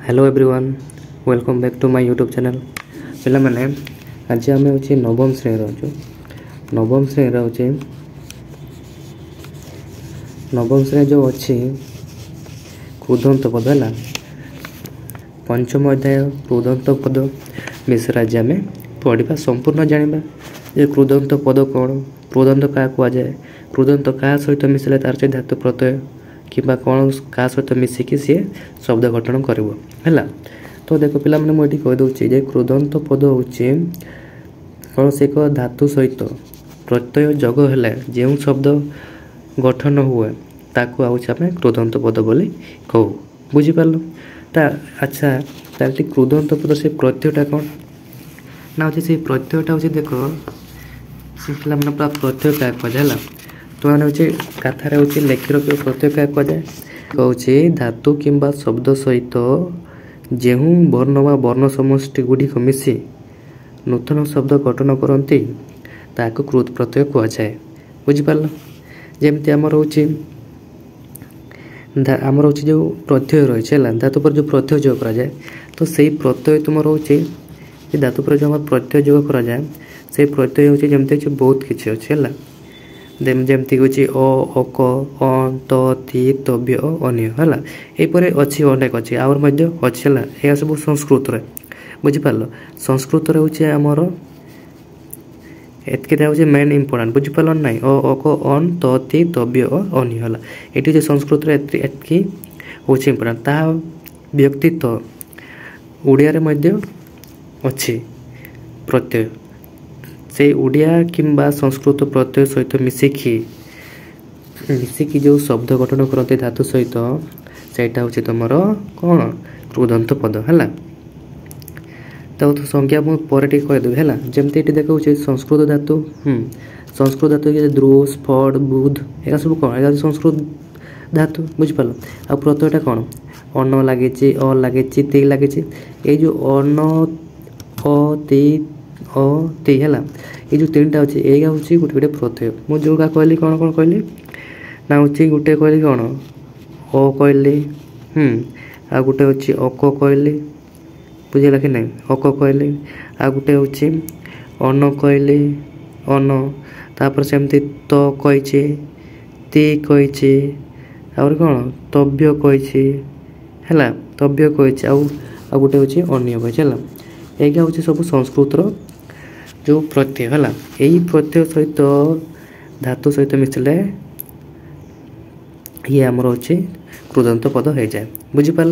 Hello everyone welcome back to my YouTube channel पे मैंने आज आम हूँ नवम श्रेणी अच्छे नवम श्रेणी हूँ नवम श्रेणी जो अच्छी कृदंत पद है पंचम अध्याय कृदंत पद विषय आज आम पढ़ा संपूर्ण जाना जे कृदंत पद कौन कृदंत क्या कहुए कृदंत क्या सहित मिसले तार से धातु प्रत्यय किंबा कौन क्या सहित मिसिकी सी शब्द गठन है। तो देख पे मैंने मुझे कहीदे जे कृदंत पद हूँ कौन से एक धातु सहित प्रत्यय जोग है जो शब्द गठन हुए ताकू आम कृदंत पद बोली कहू बुझीपार अच्छा ताकि कृदंत पद से प्रत्ययटा कौन ना हो से प्रत्ययटा हूँ देख से पे मैंने पूरा प्रत्यय क्या कहुए तो मैंने हूँ कथार हूँ लेखि रखिए प्रत्यय क्या कहुए कहे धातु किंबा शब्द सहित जो वर्ण व वर्ण समष्टि गुड़िक मिसी नूतन शब्द गठन करती ताकू कृत प्रत्यय कहुए बुझीपार जमती आमर हूँ जो प्रत्यय रही है धातु पर जो प्रत्यय जोग कराए तो सही प्रत्यय तुम रोचे धातु पर जो प्रत्यय जोग कराए से प्रत्यय हूँ जमती बहुत किसी अच्छे है जमती हूँ अ अक अ त ति तव्य अन्य है यहीपर अच्छी अनेक अच्छी आर अच्छे है यह सब संस्कृत बुझीपार संस्कृत हूँ आमर एतकेटा हूँ मेन इम्पोर्टाट बुझीपार ना अ अक अन त ति तव्य अन्य है ये जो संस्कृत एतकी हूँ इम्पोर्टाट ता व्यक्तित्व ओडिया अच्छी प्रत्यय से ओडिया किंबा संस्कृत प्रत्यय सहित मिसिकी जो शब्द गठन करते धातु सहित सेटा हूँ तुम कौन कृदंत पद है। तो संज्ञा मुझे कहीदेवी है जमती ये देखा संस्कृत धातु संस्कृत धातु द्रु स्फट बुध यह सब कौन यह संस्कृत धातु बुझीपार आ प्रत्ययटा कौन अन्न लगे अ लगे ती लगे ये जो अन्न अ ती है ये जो तीन टा अच्छे यही हूँ गोटे गोटे प्रत्यय मुझे जो कहली कौन कौन कहली ना हूँ गोटे कहली कौन अ कहली आ गोटे हूँ अक कहली बुझेगा कि नहीं अक कहली आ गोटे हूँ अन्न कहली अन्न तापर सेमती त कही ती कही और कौन तव्य कही है तव्य कही आ गोटे हूँ अन्य कही है यही हूँ सब संस्कृतर जो प्रत्यय है यही प्रत्यय सहित धातु सहित मिसले ये आमर हूँ कृदंत पद हो जाए बुझीपार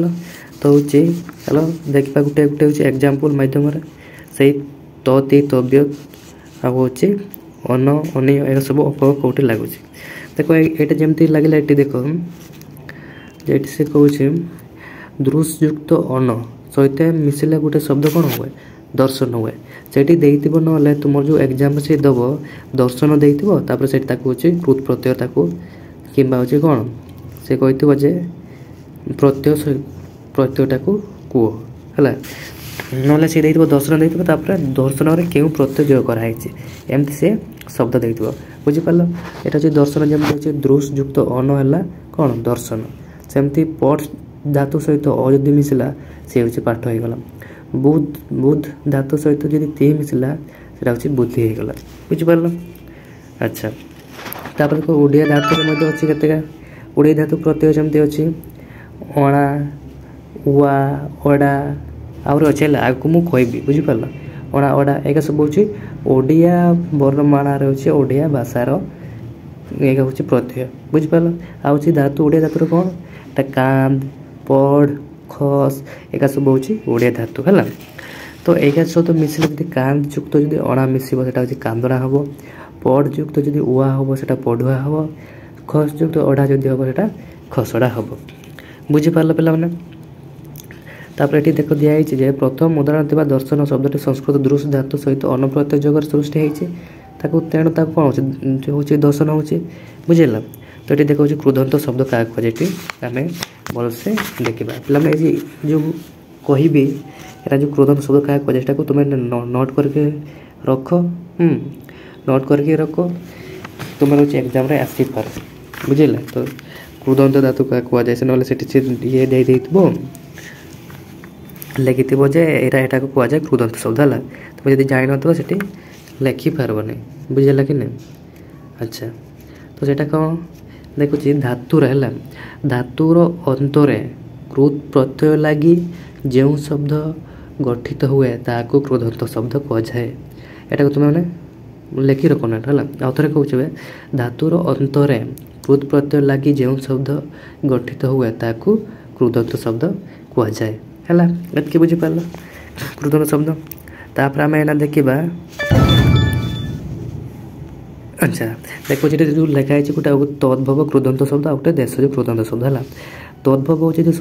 तो हूँ चलो देखा गोटे गोटे हूँ एग्जाम्पल मध्यम से ती तव्य हूँ अन्न अन्य यह सब कौटे लगुच देख ये जमती लगे ये देख ये से कहूँ दृश्युक्त अन्न सहित मिसले गोटे शब्द कौन हुए दर्शन हुए सेठी देइतिबो नले तुम जो एग्जाम से दब दर्शन देइतिबो तापर सेठी ताकू होची कृत प्रत्यय ताकू किंबा होची कोन से कहितिबो जे प्रत्यय ताकू को हला नले से देइतिबो दर्शन देइतिबो तापर दर्शन रे केउ प्रत्यय जोग करा हैछि एमति से शब्द देइतिबो बुझि पालो एटा जे दर्शन जेम होची दृश्य युक्त अन हला कोन दर्शन सेमति पठ धातु सहित अ जदि मिसला से होची पाठ होई गला बुध बुध धातु सहित जब ती मिसला से बुद्धि हो गला बुझीपार अच्छा तापर देखो ओडिया धातु अच्छी केतेका ओडिया धातु प्रत्यय जमती अच्छी अणा उआ अड़ा आउर अच्छे आगे मुझे कहबी बुझीपार अणा अड़ा एक सब हूँ ओडिया वर्णमाणार अच्छे ओडिया भाषार एक हूँ प्रत्यय बुझीपार आ धातु ओडिया धातुर कौन कांद पढ़ खस एक सब हूँ ओडिया धातु है तो एक सहित मिसले जब कांद युक्त जब अणा मिसब से कांदणा हम पढ़ युक्त जब उआ हम से पढ़ुआ हम खस युक्त अढ़ा जब हम से खसड़ा हम बुझीपार पे तापर ये देख दिखाई प्रथम उदाहरण थी दर्शन शब्द संस्कृत दृश्य धातु सहित अन्न प्रत्यय जगह सृष्टि होती तेणु कौन हूँ दर्शन हूँ बुझेगा तो ये देखा कृदंत शब्द क्या कहे आम भलसे देखा पे जो कहबी यहाँ जो कृदंत शब्द क्या कहे को तुम्हें नोट करके रख नोट करके रख तुम एग्जाम आसी पार बुझेगा तो कृदंत धातु क्या कहुए से ना ये दे ଲେଖିଥିବ ଯେ ଏଟାକୁ କୁହାଯାଏ କୃଦନ୍ତ ଶବ୍ଦ ହେଲା। ତୁମେ ଯଦି ଜାଣିନଥିବ ସେଠି ଲେଖିପାରିବନି, ବୁଝିଲା କି ନାହିଁ। ଆଚ୍ଛା, ତ ସେଇଟା କ'ଣ ଦେଖୁଛି ଧାତୁର ହେଲା, ଧାତୁର ଅନ୍ତରେ କୃତ୍ ପ୍ରତ୍ୟୟ ଲାଗି ଯେଉଁ ଶବ୍ଦ ଗଠିତ ହୁଏ ତାହାକୁ କୃଦନ୍ତ ଶବ୍ଦ କୁହାଯାଏ। ଏଟାକୁ ତୁମେମାନେ ଲେଖି ରଖ ନା ହେଲା। ଆଉ ଥରେ କହୁଛି, ଧାତୁର ଅନ୍ତରେ କୃତ୍ ପ୍ରତ୍ୟୟ ଲାଗି ଯେଉଁ ଶବ୍ଦ ଗଠିତ ହୁଏ ତାହାକୁ କୃଦନ୍ତ ଶବ୍ଦ କୁହାଯାଏ ହେଲା। ଏତିକି ବୁଝିପାରିଲ କୃଦନ୍ତ ଶବ୍ଦ। ତାପରେ ଆମେ ଏଇନା ଦେଖିବା, ଆଚ୍ଛା ଦେଖ ଯେଠି ଯେଉଁ ଲେଖା ହେଇଛି ଗୋଟେ ତଦ୍ଭବ କୃଦନ୍ତ ଶବ୍ଦ ଆଉ ଗୋଟେ ଦେଶଜ କୃଦନ୍ତ ଶବ୍ଦ ହେଲା। ତଦ୍ଭବ ହେଉଛି ଯେ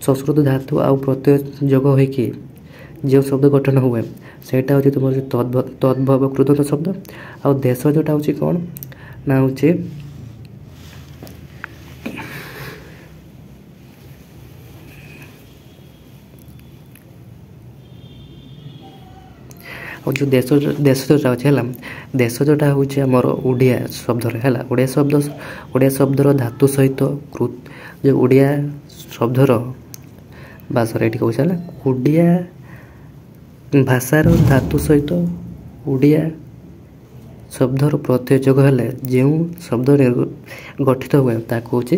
ସଂସ୍କୃତ ଧାତୁ ଆଉ ପ୍ରତ୍ୟୟ ଯୋଗ ହୋଇକି ଯେଉଁ ଶବ୍ଦ ଗଠନ ହୁଏ ସେଇଟା ହେଉଛି ତୁମର ତଦ୍ଭବ କୃଦନ୍ତ ଶବ୍ଦ। ଆଉ ଦେଶଜଟା ହେଉଛି କ'ଣ ନା ହେଉଛି ଆଉ ଯେଉଁ ଦେଶଜଟା ଅଛି ହେଲା, ଦେଶଜଟା ହେଉଛି ଆମର ଓଡ଼ିଆ ଶବ୍ଦରେ ହେଲା। ଓଡ଼ିଆ ଶବ୍ଦର ଧାତୁ ସହିତ ଯେଉଁ ଓଡ଼ିଆ ଶବ୍ଦର ଭାଷାରେ ଏଠି କହୁଛି ହେଲା, ଓଡ଼ିଆ ଭାଷାର ଧାତୁ ସହିତ ଓଡ଼ିଆ ଶବ୍ଦର ପ୍ରତ୍ୟୟ ଯୋଗ ହେଲେ ଯେଉଁ ଶବ୍ଦ ଗଠିତ ହୁଏ ତାକୁ ହେଉଛି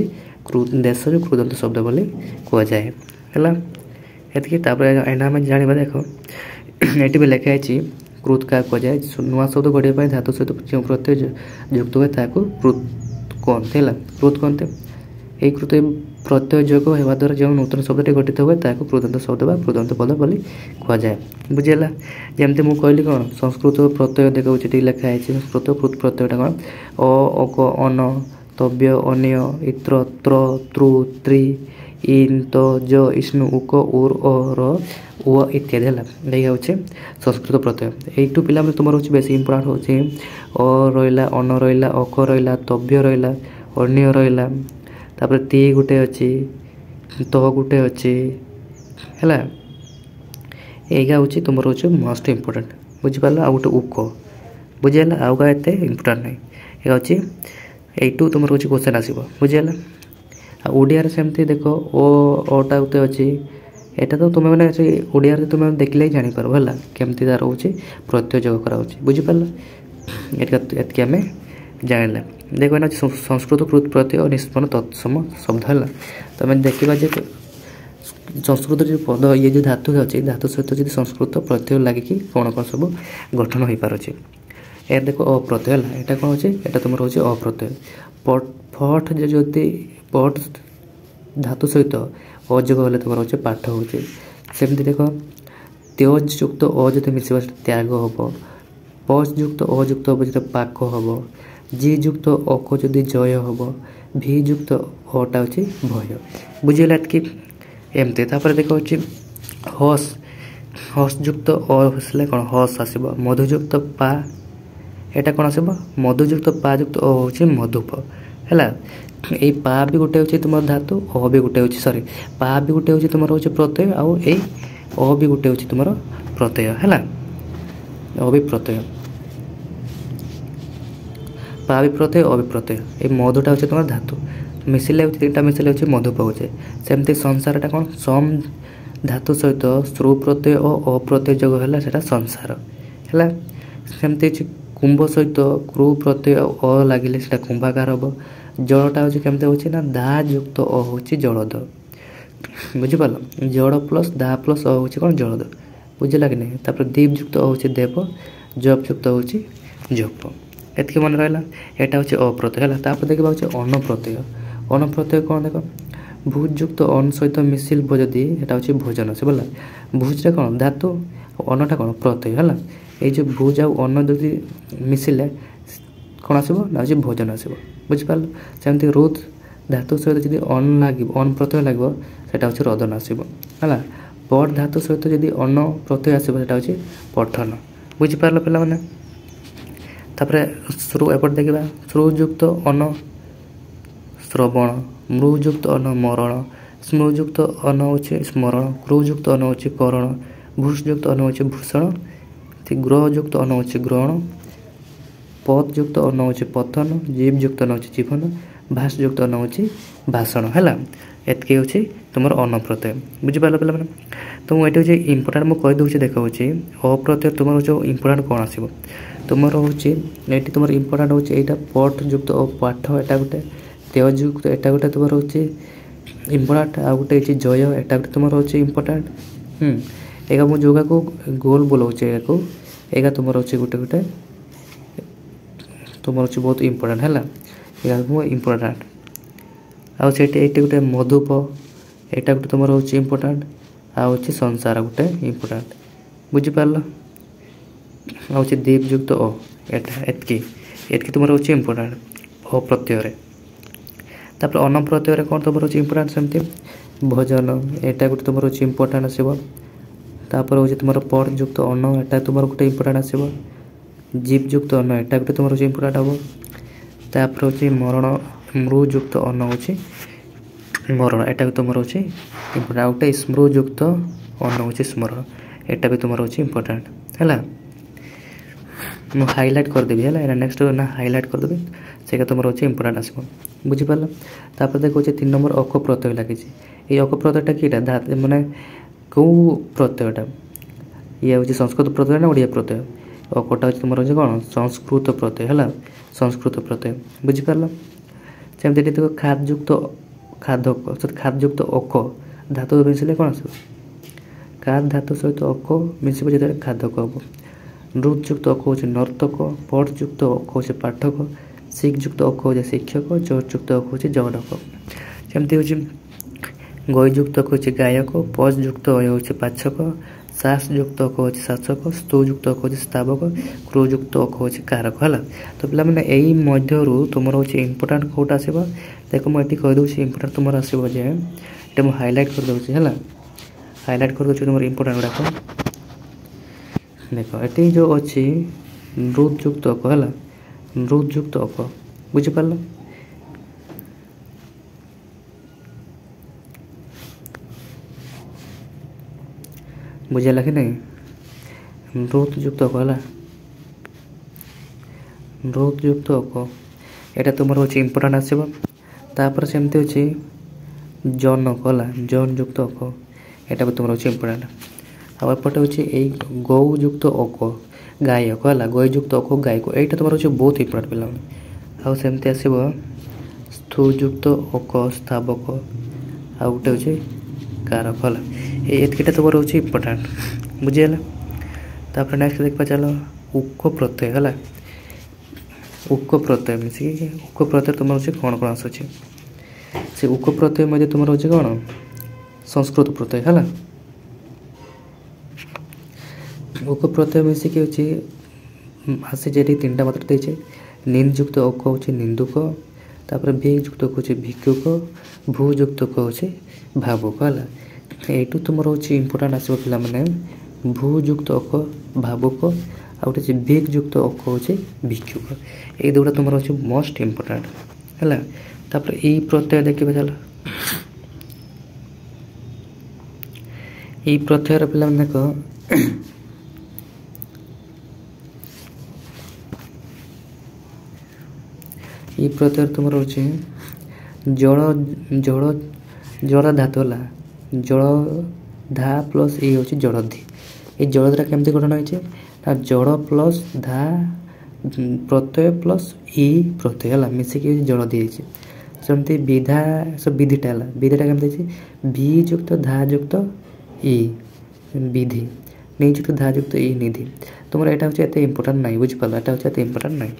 ଦେଶଜ କୃଦନ୍ତ ଶବ୍ଦ ବୋଲି କୁହାଯାଏ ହେଲା। ଏତିକି। ତାପରେ ଏଇନା ଆମେ ଜାଣିବା, ଦେଖ ଏଠି ବି ଲେଖା ହେଇଛି କୃତ୍ କାହାକୁ କୁହାଯାଏ, ନୂଆ ଶବ୍ଦ ଗଢ଼ିବା ପାଇଁ ଧାତୁ ସହିତ ଯେଉଁ ପ୍ରତ୍ୟୟ ଯୁକ୍ତ ହୁଏ ତାହାକୁ କୃତ୍ କୁହନ୍ତି ହେଲା। କୃତ୍ କୁହନ୍ତି। ଏହି କୃତ୍ ପ୍ରତ୍ୟୟ ଯୋଗ ହେବା ଦ୍ୱାରା ଯେଉଁ ନୂତନ ଶବ୍ଦଟି ଗଠିତ ହୁଏ ତାହାକୁ କୃଦନ୍ତ ଶବ୍ଦ ବା କୃଦନ୍ତ ପଦ ବୋଲି କୁହାଯାଏ, ବୁଝିହେଲା। ଯେମିତି ମୁଁ କହିଲି କ'ଣ ସଂସ୍କୃତ ପ୍ରତ୍ୟୟ ଦେଖାଉଛି ଏଠି ଲେଖା ହେଇଛି। ସଂସ୍କୃତ କୃତ୍ ପ୍ରତ୍ୟୟଟା କ'ଣ ଅକ ଅନ ତବ୍ୟ ଅନିୟ ଇତ୍ର ତ୍ର ତୃ ତ୍ରି ଇନ୍ ତ ଜ ଇଷ୍ଣୁ ଉକ ଉର୍ ର ଉ ଇତ୍ୟାଦି ହେଲା। ଏଇ ହେଉଛି ସଂସ୍କୃତ ପ୍ରତ୍ୟୟ। ଏଇଠୁ ପିଲାମାନେ ତୁମର ହେଉଛି ବେଶୀ ଇମ୍ପୋର୍ଟାଣ୍ଟ ହେଉଛି ଅ ରହିଲା, ଅନ ରହିଲା, ଅକ ରହିଲା, ତବ୍ୟ ରହିଲା, ଅନିୟ ରହିଲା, ତାପରେ ତି ଗୋଟେ ଅଛି, ତ ଗୋଟେ ଅଛି ହେଲା। ଏଇଟା ହେଉଛି ତୁମର ହେଉଛି ମୋଷ୍ଟ ଇମ୍ପୋର୍ଟାଣ୍ଟ, ବୁଝିପାରିଲ। ଆଉ ଗୋଟେ ଉକ, ବୁଝିହେଲା। ଆଉ କାହା ଏତେ ଇମ୍ପୋର୍ଟାଣ୍ଟ ନାହିଁ। ଏଇଟା ହେଉଛି ଏଇଠୁ ତୁମର ହେଉଛି କ୍ୱେଶ୍ଚନ୍ ଆସିବ, ବୁଝିହେଲା। ଆଉ ଓଡ଼ିଆରେ ସେମିତି ଦେଖ ଅଟା ଗୋଟେ ଅଛି। ଏଇଟା ତ ତୁମେ ମାନେ ସେ ଓଡ଼ିଆରେ ତୁମେ ଦେଖିଲେ ହିଁ ଜାଣିପାରିବ ହେଲା କେମିତି ତାର ହେଉଛି ପ୍ରତ୍ୟୟ ଯୋଗ କରାହେଉଛି, ବୁଝିପାରିଲ। ଏତିକି ଆମେ ଜାଣିଲେ। ଦେଖ ଏଇନା ସଂସ୍କୃତ କୃତ୍ ପ୍ରତ୍ୟୟ ନିଷ୍ପନ୍ନ ତତ୍ସମ ଶବ୍ଦ ହେଲା। ତମେ ଦେଖିବା ଯେ ସଂସ୍କୃତ ଯେଉଁ ପଦ ଇଏ ଯେଉଁ ଧାତୁ ଅଛି, ଧାତୁ ସହିତ ଯଦି ସଂସ୍କୃତ ପ୍ରତ୍ୟୟ ଲାଗିକି କ'ଣ କ'ଣ ସବୁ ଗଠନ ହୋଇପାରୁଛି। ଏ ଦେଖ ଅପ୍ରତ୍ୟୟ ହେଲା। ଏଇଟା କ'ଣ ହେଉଛି, ଏଇଟା ତୁମର ହେଉଛି ଅପ୍ରତ୍ୟୟ। ଫଟ୍ ଯଦି ପଟ୍ ଧାତୁ ସହିତ ଅଯୋଗ ହେଲେ ତୁମର ହେଉଛି ପାଠ ହେଉଛି। ସେମିତି ଦେଖ ତ୍ୟଜ ଯୁକ୍ତ ଅ ଯଦି ମିଶିବ ସେଟା ତ୍ୟାଗ ହେବ। ପଚ୍ ଯୁକ୍ତ ଅ ଯୁକ୍ତ ହେବ ଯେଟା ପାକ ହେବ। ଜି ଯୁକ୍ତ ଅକ ଯଦି ଜୟ ହେବ। ଭି ଯୁକ୍ତ ଅଟା ହେଉଛି ଭୟ, ବୁଝିଗଲା ଏତିକି। ଏମିତି ତାପରେ ଦେଖ ହେଉଛି ହସ୍ ଯୁକ୍ତ ଅ ଆସିଲେ କ'ଣ ହସ୍ ଆସିବ। ମଧୁଯୁକ୍ତ ପା, ଏଇଟା କ'ଣ ଆସିବ ମଧୁଯୁକ୍ତ ପା ଯୁକ୍ତ ଅ ହେଉଛି ମଧୁପ ହେଲା। ଏଇ ପା ବି ଗୋଟେ ହେଉଛି ତୁମର ଧାତୁ, ଅ ବି ଗୋଟେ ହେଉଛି ପା ବି ଗୋଟେ ହେଉଛି ତୁମର ହେଉଛି ପ୍ରତ୍ୟୟ, ଆଉ ଏଇ ଅ ବି ଗୋଟେ ହେଉଛି ତୁମର ପ୍ରତ୍ୟୟ ହେଲା। ଅ ବି ପ୍ରତ୍ୟୟ, ପା ବି ପ୍ରତ୍ୟୟ, ଅ ବି ପ୍ରତ୍ୟୟ। ଏଇ ମଧୁଟା ହେଉଛି ତୁମର ଧାତୁ, ମିଶିଲେ ହେଉଛି ତିନିଟା ମିଶିଲେ ହେଉଛି ମଧୁ ପାଉଛେ। ସେମିତି ସଂସାରଟା କ'ଣ ସମ୍ ଧାତୁ ସହିତ ଶ୍ରୁ ପ୍ରତ୍ୟୟ ଓ ଅପ୍ରତ୍ୟୟ ଯୋଗ ହେଲା ସେଟା ସଂସାର ହେଲା। ସେମିତି ଅଛି କୁମ୍ଭ ସହିତ କ୍ରୁ ପ୍ରତ୍ୟୟ ଅ ଲାଗିଲେ ସେଟା କୁମ୍ଭାକାର ହେବ। ଜଳଟା ହେଉଛି କେମିତି ହେଉଛି ନା ଦା ଯୁକ୍ତ ଅ ହେଉଛି ଜଳଦ, ବୁଝିପାରିଲ। ଜଳ ପ୍ଲସ୍ ଦା ପ୍ଲସ୍ ଅ ହେଉଛି କ'ଣ ଜଳଦ, ବୁଝିଲା କି ନାହିଁ। ତାପରେ ଦୀପ ଯୁକ୍ତ ଅ ହେଉଛି ଦେବ, ଜପ ଯୁକ୍ତ ହେଉଛି ଜପ। ଏତିକି ମନେ ରହିଲା। ଏଇଟା ହେଉଛି ଅପ୍ରତ୍ୟୟ ହେଲା। ତାପରେ ଦେଖିବା ହେଉଛି ଅନପ୍ରତ୍ୟୟ। ଅନପ୍ରତ୍ୟୟ କ'ଣ ଦେଖ ଭୁଜ ଯୁକ୍ତ ଅନ ସହିତ ମିଶିବ ଯଦି ଏଇଟା ହେଉଛି ଭୋଜନ ଆସିବ ହେଲା। ଭୁଜଟା କ'ଣ ଧାତୁ, ଅନଟା କ'ଣ ପ୍ରତ୍ୟୟ ହେଲା। ଏଇ ଯେଉଁ ଭୁଜ ଆଉ ଅନ ଯଦି ମିଶିଲେ କ'ଣ ଆସିବ ନା ହେଉଛି ଭୋଜନ ଆସିବ, ବୁଝିପାରିଲ। ସେମିତି ରୁଦ ଧାତୁ ସହିତ ଯଦି ଅନ ଲାଗିବ, ଅନ ପ୍ରତ୍ୟୟ ଲାଗିବ ସେଇଟା ହେଉଛି ରଦନ ଆସିବ ହେଲା। ପଟ୍ ଧାତୁ ସହିତ ଯଦି ଅନ ପ୍ରତ୍ୟୟ ଆସିବ ସେଇଟା ହେଉଛି ପଠନ, ବୁଝିପାରିଲ ପିଲାମାନେ। ତାପରେ ଶ୍ରୁ ଏପଟେ ଦେଖିବା ଶ୍ରୁଯୁକ୍ତ ଅନ ଶ୍ରବଣ, ମୃଯୁକ୍ତ ଅନ ମରଣ, ସ୍ମୃଯୁକ୍ତ ଅନ ହେଉଛି ସ୍ମରଣ, କ୍ରୁଯୁକ୍ତ ଅନ ହେଉଛି କରଣ, ଭୂଷଯୁକ୍ତ ଅନ ହେଉଛି ଭୂଷଣ, ଗ୍ରହଯୁକ୍ତ ଅନ ହେଉଛି ଗ୍ରହଣ, ପଥ୍ ଯୁକ୍ତ ଅନ ହେଉଛି ପଥନ, ଜୀବ ଯୁକ୍ତ ଅନ ହେଉଛି ଜୀବନ, ଭାଷ ଯୁକ୍ତ ଅନ ହେଉଛି ଭାଷଣ ହେଲା। ଏତିକି ହେଉଛି ତୁମର ଅନ ପ୍ରତ୍ୟୟ। ବୁଝିପାରିଲ ପିଲାମାନେ? ତ ମୁଁ ଏଠି ହେଉଛି ଇମ୍ପୋର୍ଟାଣ୍ଟ ମୁଁ କହିଦେଉଛି ଦେଖ ହେଉଛି ଅପ୍ରତ୍ୟୟ ତୁମର ହେଉଛି ଇମ୍ପୋର୍ଟାଣ୍ଟ କ'ଣ ଆସିବ ତୁମର ହେଉଛି ଏଠି ତୁମର ଇମ୍ପୋର୍ଟାଣ୍ଟ ହେଉଛି ଏଇଟା ପଟ ଯୁକ୍ତ ଓ ପାଠ ଏଟା ଗୋଟେ ଦେୟ ଯୁକ୍ତ ଏଟା ଗୋଟେ ତୁମର ହେଉଛି ଇମ୍ପୋର୍ଟାଣ୍ଟ ଆଉ ଗୋଟେ ହେଉଛି ଜୟ ଏଟା ଗୋଟେ ତୁମର ହେଉଛି ଇମ୍ପୋର୍ଟାଣ୍ଟ। ଏଇଟା ମୁଁ ଯୋଗାକୁ ଗୋଲ ବୁଲାଉଛି ଏଇଟା ତୁମର ହେଉଛି ଗୋଟେ ଗୋଟେ ତୁମର ହେଉଛି ବହୁତ ଇମ୍ପୋର୍ଟାଣ୍ଟ ହେଲା ଏଇଟା ମୁଁ ଇମ୍ପୋର୍ଟାଣ୍ଟ। ଆଉ ସେଇଠି ଏଇଠି ଗୋଟେ ମଧୁପ ଏଇଟା ଗୋଟେ ତୁମର ହେଉଛି ଇମ୍ପୋର୍ଟାଣ୍ଟ ଆଉ ହେଉଛି ସଂସାର ଗୋଟେ ଇମ୍ପୋର୍ଟାଣ୍ଟ। ବୁଝିପାରିଲ? ଆଉ ହେଉଛି ଦୀପ ଯୁକ୍ତ ଓ ଏଟା ଏତିକି ତୁମର ହେଉଛି ଇମ୍ପୋର୍ଟାଣ୍ଟ ଅପ୍ରତ୍ୟୟରେ। ତାପରେ ଅନ ପ୍ରତ୍ୟୟରେ କ'ଣ ତୁମର ହେଉଛି ଇମ୍ପୋର୍ଟାଣ୍ଟ ସେମିତି ଭୋଜନ ଏଇଟା ଗୋଟେ ତୁମର ହେଉଛି ଇମ୍ପୋର୍ଟାଣ୍ଟ ଆସିବ। ତାପରେ ହେଉଛି ତୁମର ପଟ ଯୁକ୍ତ ଅନ ଏଟା ତୁମର ଗୋଟେ ଇମ୍ପୋର୍ଟାଣ୍ଟ ଆସିବ। ଜୀବ ଯୁକ୍ତ ଅନ ଏଟା ଗୋଟେ ତୁମର ହେଉଛି ଇମ୍ପୋର୍ଟାଣ୍ଟ ହେବ। ତାପରେ ହେଉଛି ମରଣ ମୃ ଯୁକ୍ତ ଅନ ହେଉଛି ମରଣ ଏଟା ବି ତୁମର ହେଉଛି ଇମ୍ପୋର୍ଟାଣ୍ଟ। ଆଉ ଗୋଟେ ସ୍ମୃ ଯୁକ୍ତ ଅନ ହେଉଛି ସ୍ମରଣ ଏଟା ବି ତୁମର ହେଉଛି ଇମ୍ପୋର୍ଟାଣ୍ଟ ହେଲା। ମୁଁ ହାଇଲାଇଟ୍ କରିଦେବି ହେଲା ଏଇଟା ନେକ୍ସଟ ନା ହାଇଲାଇଟ୍ କରିଦେବି ସେଇଟା ତୁମର ହେଉଛି ଇମ୍ପୋର୍ଟାଣ୍ଟ ଆସିବ। ବୁଝିପାରିଲ? ତାପରେ ଦେଖ ହେଉଛି 3 ନମ୍ବର ଅକ ପ୍ରତ୍ୟୟ ଲାଗିଛି। ଏଇ ଅକ ପ୍ରତ୍ୟୟଟା କିଟା ମାନେ କେଉଁ ପ୍ରତ୍ୟୟଟା ଇଏ ହେଉଛି ସଂସ୍କୃତ ପ୍ରତ୍ୟୟ ନା ଓଡ଼ିଆ ପ୍ରତ୍ୟୟ? ଅକଟା ହେଉଛି ତୁମର ହେଉଛି କ'ଣ ସଂସ୍କୃତ ପ୍ରତ୍ୟୟ ହେଲା ସଂସ୍କୃତ ପ୍ରତ୍ୟୟ। ବୁଝିପାରିଲ? ସେମିତି ଏଠି ଦେଖ ଖାଦ୍ଯୁକ୍ତ ଖାଦ୍ଯୁକ୍ତ ଅକ ଧାତୁ ମିଶିଲେ କ'ଣ ଆସିବ ଖାଦ ଧାତୁ ସହିତ ଅକ ମିଶିବ ଯେତେବେଳେ ଖାଦକ ହେବ। ନୃତ୍ ଯୁକ୍ତ ଅକ ହେଉଛି ନର୍ତ୍ତକ ପଟ ଯୁକ୍ତ ଅକ ହେଉଛି ପାଠକ ଶିଖ ଯୁକ୍ତ ଅକ ହେଉଛି ଶିକ୍ଷକ ଜୋର ଯୁକ୍ତ ଅକ ହେଉଛି ଜଣକ। ସେମିତି ହେଉଛି ଗଇ ଯୁକ୍ତ ଅକ ହେଉଛି ଗାୟକ ପଜ ଯୁକ୍ତ ହେଉଛି ପାଚକ ସାସ ଯୁକ୍ତ ଅକ ହେଉଛି ଶାସକ ସ୍ତୁ ଯୁକ୍ତ ଅକ ହେଉଛି ସ୍ଥାବକ କ୍ରୁ ଯୁକ୍ତ ଅକ ହେଉଛି କାରକ ହେଲା। ତ ପିଲାମାନେ ଏଇ ମଧ୍ୟରୁ ତୁମର ହେଉଛି ଇମ୍ପୋର୍ଟାଣ୍ଟ କେଉଁଟା ଆସିବ ଦେଖ ମୁଁ ଏଠି କହିଦେଉଛି ଇମ୍ପୋର୍ଟାଣ୍ଟ ତୁମର ଆସିବ ଯେ ଏଇଟା ମୁଁ ହାଇଲାଇଟ୍ କରିଦେଉଛି ହେଲା ହାଇଲାଇଟ୍ କରିଦେଉଛି ତୁମର ଇମ୍ପୋର୍ଟାଣ୍ଟ ଗୁଡ଼ାକ ଦେଖ ଏଠି ଯେଉଁ ଅଛି ନୃତ୍ ଯୁକ୍ତ ଅକ ହେଲା ନୃତ୍ ଯୁକ୍ତ ଅକ। ବୁଝିପାରିଲ? ବୁଝିଲା କି ନାହିଁ ନୃତ୍ ଯୁକ୍ତ ଅକ ହେଲା ନୃତ୍ ଯୁକ୍ତ ଅକ ଏଇଟା ତୁମର ହେଉଛି ଇମ୍ପୋର୍ଟାଣ୍ଟ ଆସିବ। ତାପରେ ସେମିତି ଅଛି ଜନକ ହେଲା ଜନ ଯୁକ୍ତ ଅକ ଏଇଟା ବି ତୁମର ହେଉଛି ଇମ୍ପୋର୍ଟାଣ୍ଟ। ଆଉ ଏପଟେ ହେଉଛି ଏଇ ଗୌ ଯୁକ୍ତ ଅକ ଗାୟକ ହେଲା ଗଇ ଯୁକ୍ତ ଅକ ଗାୟକ ଏଇଟା ତୁମର ହେଉଛି ବହୁତ ଇମ୍ପୋର୍ଟାଣ୍ଟ ପିଲାମାନେ। ଆଉ ସେମିତି ଆସିବ ସ୍ଥୁ ଯୁକ୍ତ ଅକ ସ୍ଥାବକ ଆଉ ଗୋଟେ ହେଉଛି କାରକ ହେଲା ଏତିକିଟା ତୁମର ହେଉଛି ଇମ୍ପୋର୍ଟାଣ୍ଟ। ବୁଝିଗଲା? ତାପରେ ନେକ୍ସଟ ଦେଖିବା ଚାଲ ଉକ ପ୍ରତ୍ୟୟ ହେଲା ଉକ ପ୍ରତ୍ୟୟ ମିଶିକି ଉକ ପ୍ରତ୍ୟୟ ତୁମର ହେଉଛି କ'ଣ କ'ଣ ଆସୁଛି ସେ ଉକ ପ୍ରତ୍ୟୟ ମଧ୍ୟ ତୁମର ହେଉଛି କ'ଣ ସଂସ୍କୃତ ପ୍ରତ୍ୟୟ ହେଲା। ଉକ ପ୍ରତ୍ୟୟ ମିଶିକି ହେଉଛି ଆସିଛି ଏଠି 3ଟା ମାତ୍ର ଦେଇছে ନିନ୍ ଯୁକ୍ତ ଅକ ହେଉଛି ନିନ୍ଦୁକ ତାପରେ ଭି ଯୁକ୍ତ ଅକ ହେଉଛି ଭିକ୍ଷୁକ ଭୂ ଯୁକ୍ତ ଅକ ହେଉଛି ଭାବୁକ ହେଲା। এইটু তোমার হচ্ছে ইম্পর্টান্ট আসবে পিলামানে ভূ যুক্ত অক ভাবুক ଆଉ ଗୋଟେ ଭିକ୍ ଯୁକ୍ତ ଅକ ହେଉଛି ଭିକ୍ଷୁକ ଏଇ ଦୁଇଟା ତୁମର ହେଉଛି ମୋଷ୍ଟ ଇମ୍ପୋର୍ଟାଣ୍ଟ ହେଲା। ତାପରେ ଏଇ ପ୍ରତ୍ୟୟ ଦେଖିବା ଚାଲ ଏଇ ପ୍ରତ୍ୟୟର ପିଲାମାନେ ଦେଖ ଏଇ ପ୍ରତ୍ୟୟ ତୁମର ହେଉଛି ଜଳ ଜଳ ଜଳ ଧାତୁ ହେଲା ଜଳ ଧା ପ୍ଲସ୍ ଏ ହେଉଛି ଜଳଧି এই ଜଳଧିଟା କେମିତି ଗଠନ ହେଇଛି ନା ଜଳ ପ୍ଲସ୍ ଧା ପ୍ରତ୍ୟୟ ପ୍ଲସ୍ ଇ ପ୍ରତ୍ୟୟ ହେଲା ମିଶିକି ଜଳଧି ହେଇଛି। ସେମିତି ବିଧା ବିଧିଟା ହେଲା ବିଧିଟା କେମିତି ହେଇଛି ଭି ଯୁକ୍ତ ଧା ଯୁକ୍ତ ଇ ବିଧି ନି ଯୁକ୍ତ ଧା ଯୁକ୍ତ ଇ ନିଧି ତୁମର ଏଇଟା ହେଉଛି ଏତେ ଇମ୍ପୋର୍ଟାଣ୍ଟ ନାହିଁ ବୁଝିପାରିଲ ଏଇଟା ହେଉଛି ଏତେ ଇମ୍ପୋର୍ଟାଣ୍ଟ ନାହିଁ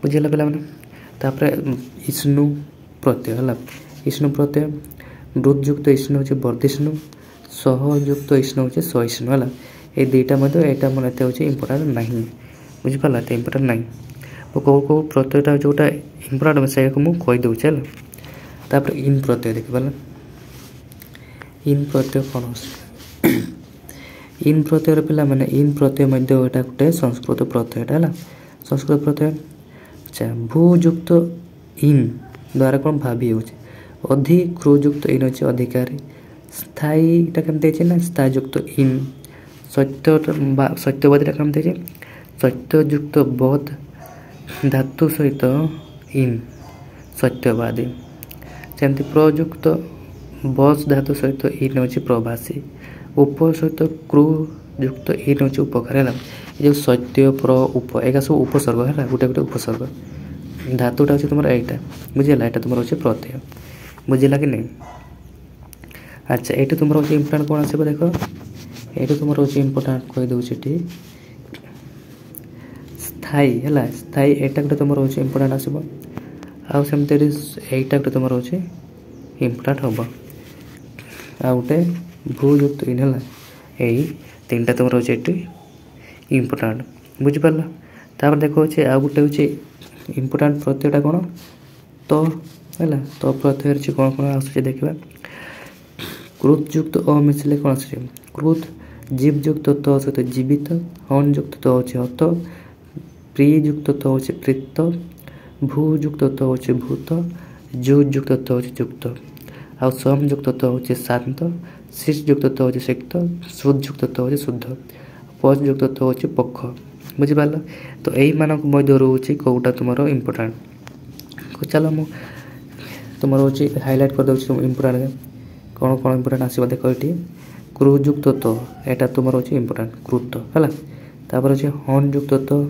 ବୁଝିଗଲା ପିଲାମାନେ। ତାପରେ ଇଷ୍ଣୁ ପ୍ରତ୍ୟୟ ହେଲା ଇଷ୍ଣୁ ପ୍ରତ୍ୟୟ ବୃଦ୍ଧ ଯୁକ୍ତ ଇଷ୍ଣୁ ହେଉଛି ବର୍ଦ୍ଧିଷ୍ଣୁ ସହ ଯୁକ୍ତ ଇଷ୍ଣୁ ହେଉଛି ସହିଷ୍ଣୁ ହେଲା এই দুইটা মধ্যে এটা মানে এতে হচ্ছে ইম্পর্টেন্ট ନାହିଁ বুঝিপারলা এতে ইম্পর্টেন্ট ନାହିଁ ମୁଁ କେଉଁ କେଉଁ ପ୍ରତ୍ୟୟଟା ଯେଉଁଟା ଇମ୍ପୋର୍ଟାଣ୍ଟ ସେଇଟାକୁ ମୁଁ କହିଦେଉଛି ହେଲା। ତାପରେ ଇନ୍ ପ୍ରତ୍ୟୟ ଦେଖିପାରିଲା ଇନ୍ ପ୍ରତ୍ୟୟ କ'ଣ ଅଛି ଇନ୍ ପ୍ରତ୍ୟୟର ପିଲାମାନେ ଇନ୍ ପ୍ରତ୍ୟୟ ମଧ୍ୟ ଏଇଟା ଗୋଟେ ସଂସ୍କୃତ ପ୍ରତ୍ୟୟଟା ହେଲା ସଂସ୍କୃତ ପ୍ରତ୍ୟୟ ଆଚ୍ଛା ଭୂ ଯୁକ୍ତ ଇନ୍ ଦ୍ୱାରା କ'ଣ ଭାବି ହେଉଛି ଅଧିକ କ୍ରୁ ଯୁକ୍ତ ଇନ୍ ଅଛି ଅଧିକାରୀ ସ୍ଥାୟୀଟା କେମିତି ହେଇଛି ନା ସ୍ଥାୟୀ ଯୁକ୍ତ ଇନ୍ ସତ୍ୟବାଦୀଟା କେମିତି ହେଇଛି ସତ୍ୟ ଯୁକ୍ତ ବୋଧ ଧାତୁ ସହିତ ଇନ୍ ସତ୍ୟବାଦୀ ସେମିତି ପ୍ରଯୁକ୍ତ बस धातु सहित इन हूँ प्रवासी उप सहित क्रू युक्त इन हूँ उपकार है जो सत्य प्र उप एका सब उपसर्ग है गोटे गोटे उपसर्ग धातुटा हूँ तुम यहाँ बुझेगा यहाँ तुम हूँ प्रत्यय बुझेगा कि नहीं। अच्छा ये तुम हूँ इम्पोर्टाट कौन आसो देख ये तुम हूँ इम्पोर्टाट कहीदे स्थायी है स्थायी एटा गोटे तुम हूँ इम्पोर्टाट आसो आउ सेमती यहीटा गोटे तुम हूँ इम्पोर्टाट हम आ गोटे भूयुक्त इन है यही तीन टा तुम हूँ ये इम्पोर्टाट बुझिपार तापर देखो आ गोटे हूँ इम्पोर्टाट प्रत्ययटा कौन तो है तो प्रत्यय कौन कौन आस देखा क्रुत युक्त अ मिसिले कौन आस क्रुत जीव युक्त त सहित जीवित हन युक्त त अच्छे हत प्रिय युक्त त अच्छे प्रीत भू युक्त त अच्छे भूत जु युक्त त अच्छे युक्त आ सम युक्त त अच्छे शांत शीर्ष युक्त त अच्छे सिक्त शुद्ध युक्त त अच्छे शुद्ध पच युक्त त अच्छे पक्ष बुझिपार तो यही मानक मध्य रोचे कौटा तुम इम्पोर्टाट चलो मु तुम हूँ हाइलाइट कर दूसरी इम्पोर्टाट कौन कौन इम्पोर्टाट आसो देख ये क्रुयुक्त तो यहाँ तुम हूँ इम्पोर्टाट क्रुत है तापर अच्छे हन युक्त तो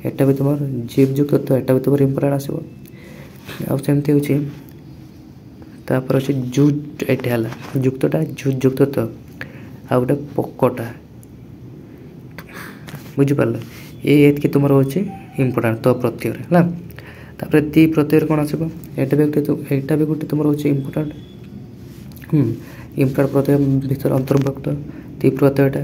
यहाँ भी तुम जीव युक्त तो यहाँ भी तुम इम्पोर्टाट आसो आमती हूँ तापर अच्छे जु ये युक्तटा जु युक्त तो आ गए पक्कटा बुझिपार ये तुम हूँ इम्पोर्टाट तो प्रत्यय है तापर ती प्रत्यय कौन आसो यहाँ भी गोटे तुम हूँ इम्पोर्टाट इम्पोर्टाट प्रत्यय भर अंतर्भुक्त ती प्रत्ययटा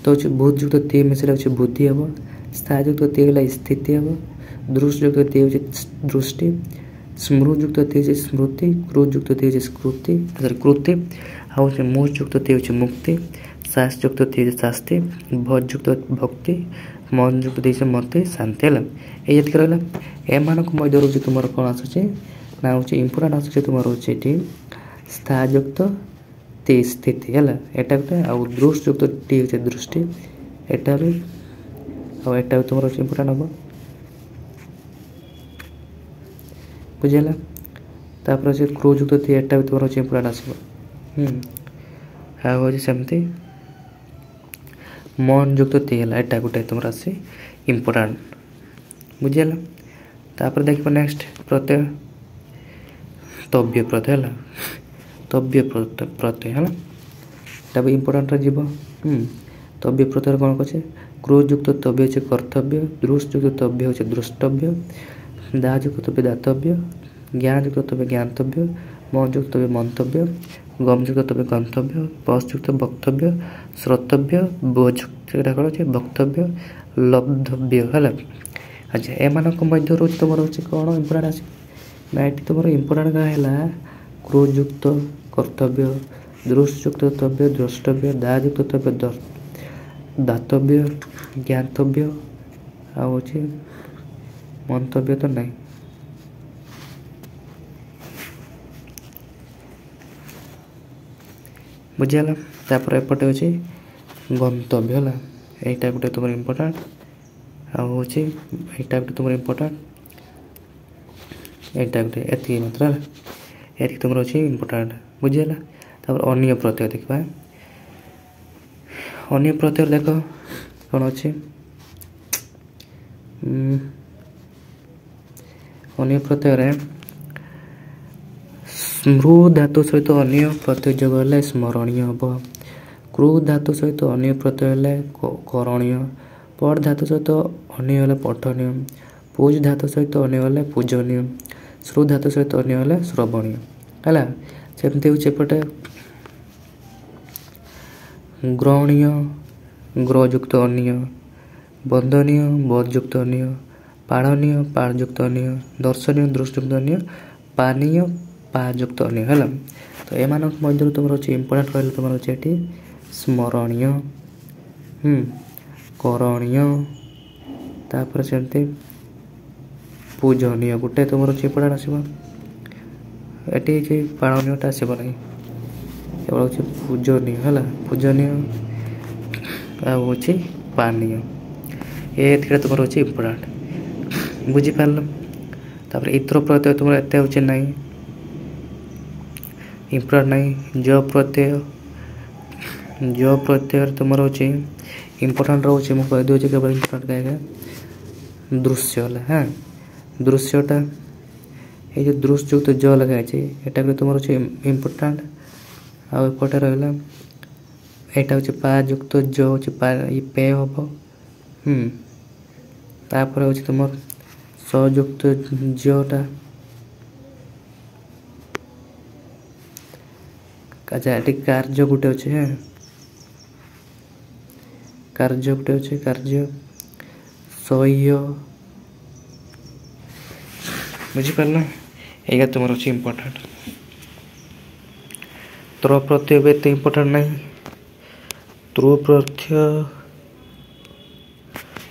तो भूत युक्त ती मिसले हूँ बुद्धि हम स्थायी युक्त ती है स्थिति हम दृष्ट युक्त ती हूँ दृष्टि स्मृ युक्त ती हूँ स्मृति क्रू युक्त ती हूँ स्कृति कृति आउ मुह युक्त ती हूँ मुक्ति शास युक्त ती हूँ शास्ति भज युक्त भक्ति मन युक्त ती मत शांति है ये रहा एम मध्य रोचे तुम कौन आसूँ ना हूँ इम्पोर्टाट आसूँ तुम रोचे ये स्थायी युक्त ती स्थिति है यहाँ गोटे आउ दृष्ट युक्त टी हूँ दृष्टि यहाँ भी आटा भी तुम इम्पोर्टाट हम बुझेगा तापर से क्रू युक्त थी यहाँ भी तुम इम्पोर्टाट आसो हूँ सेमती मन युक्त थी है यहाँ गोटे तुम आसे इम्पोर्टाट बुझेगा तापर देख नेक्स्ट प्रत्यय तव्य प्रत्यय है तव्य प्रत्यय है यहाँ भी इम्पोर्टाट जीव तव्य प्रत्यय कौन कहे क्रू युक्त तव्य हो कर्तव्य दृष्ट युक्त तव्य हो दृष्टव्य दा युक्त तव्य दातव्य ज्ञान युक्त तव्य ज्ञातव्य मन युक्त तव्य मंतव्य गम युक्त तव्य गंतव्य पस युक्त वक्तव्य श्रोतव्य बोजुक्त कौन वक्तव्य लब्धव्य है। अच्छा एम मध्य रोच तुम रोचे कौन इम्पोर्टाट आस ना ये तुम इम्पोर्टाट क्या है क्रू युक्त कर्तव्य दृष्ट युक्त तव्य द्रष्टव्य दा युक्त तव्य दातव्य ज्ञातव्य आउ मंतव्य तो नहीं बुझीगला तापर एपटे अच्छे गंतव्य है यहाँ गोटे तुम इम्पोर्टाट आउ यहाँ गोटे तुम इम्पोर्टाट यहाँ गोटे एति मात्रा ये तुम अच्छे इम्पोर्टाट बुझीगला तापर अन्य प्रत्यय देखा अन्य प्रत्यय देख कौन अच्छे अन्य प्रत्यय स्मृ धातु सहित अन्य प्रत्यय जोग है स्मरणीय हम क्रू धातु सहित अन्य प्रत्यय है करणीय पढ़ धातु सहित अन्य पठनीय पूज धातु सहित अन्य पूजनीय श्रु धातु सहित अन्य श्रवणीय है सेमती होपटे ग्रहणीय ग्रयुक्त अन्य बंदनीय बदयुक्त अन्य पालनीय पालयुक्त अन्य दर्शनीय दृष्टियुक्त अन्य पानीय पायुक्त अन्य है तो एम मध्य तुम अच्छे इम्पोर्टाट कहले तुम अच्छे ये स्मरणीय करणीय तापर सेमती पूजनीय गोटे तुम अच्छे इम्पोर्टाट आसो ये पालनीयटा आसब ना केवल हूँ पूजनीय है पूजनीय आउ पानीय ये तुम अच्छे इम्पोर्टाट बुझीपार तापर इतर प्रत्यय तुम एत हो ना इम्पोर्टाट नहीं ज प्रत्यय तुम रोचे इम्पोर्टाट रोचे मुझे कह दूसरे केवल इम्पोर्टाट कहेगा दृश्य है हाँ दृश्यटा ये जो दृश्य युक्त ज लगाई एटा भी तुम रोचे इम्पोर्टाट आउटे रहा यहाँ हूँ पा युक्त ज हो पे हम तापर हूँ तुम सयुक्त जटा अच्छा ये कार्य गोटे अच्छे हाँ कार्य गोटे अच्छे कार्य सह्य बुझीपार या तुम अच्छे इम्पोर्टाट त्र प्रत्यय भी एत इम्पोर्टाट नहीं त्रु प्रत्यय